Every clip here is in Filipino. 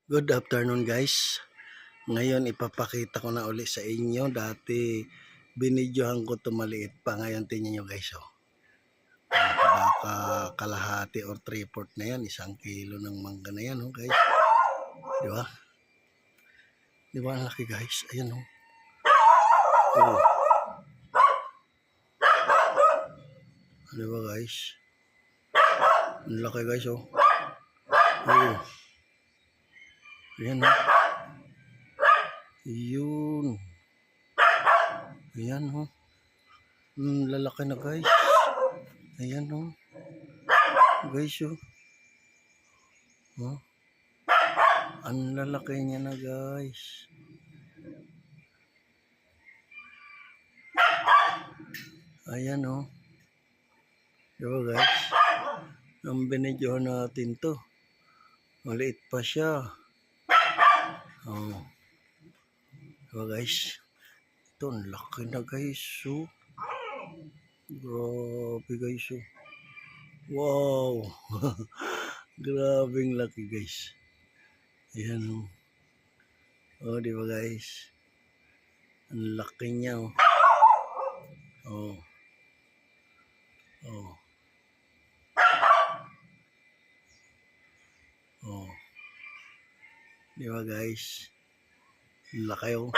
Good afternoon guys. Ngayon ipapakita ko na uli sa inyo. Dati binidyohan ko ito maliit pa. Ngayon tingnan nyo guys. Oh. Baka kalahati or 3/4 na yan. 1 kilo ng mangga na yan oh, guys. Di ba? Di ba ang laki guys? Ayan oh. Oh. Di ba guys? Ang laki guys oh. Oh. Ayan oh. Yun. Ayan oh. Lalaki na guys. Ayan oh. Guys oh. Oh. Ang lalaki niya na guys. Ayan oh. Diba guys? Ang binidyohan natin to. Maliit pa siya. Oh. Diba guys? Ito, ang laki na guys. Oh. Grabe guys. Oh. Wow. Grabing laki guys. Ayan oh. Oh, diba guys? Ang laki niya oh. Oh. Oh. Oh. Diba guys? Laki oh.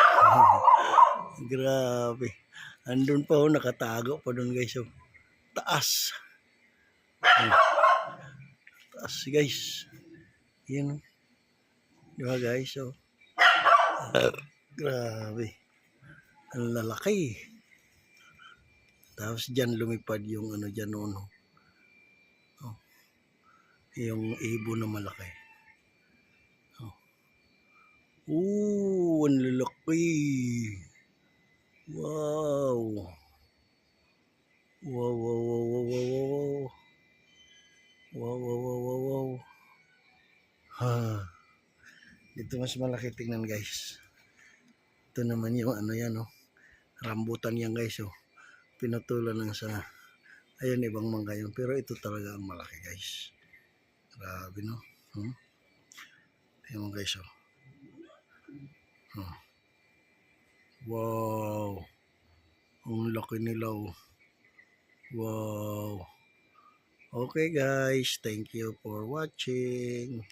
Grabe. Andun pa oh, nakatago pa doon guys oh. Taas. Oh. Taas guys. Yan oh. Diba guys oh. Grabe. Ang lalaki. Tapos dyan lumipad yung ano dyan noon oh. Oh. Yung ibon na malaki. Ang lalaki. Wow. Wow, wow, wow, wow, wow, wow. Wow, wow, wow, wow, wow. Ha. Dito mas malaki tingnan guys. Ito naman yung ano yan oh. Rambutan yan guys oh. Pinutulan lang sa ayan ibang mangga yun. Pero ito talaga ang malaki guys. Grabe no. Tingnan mo guys oh. Wow. Ang laki nila oh. Wow. Okay guys, thank you for watching.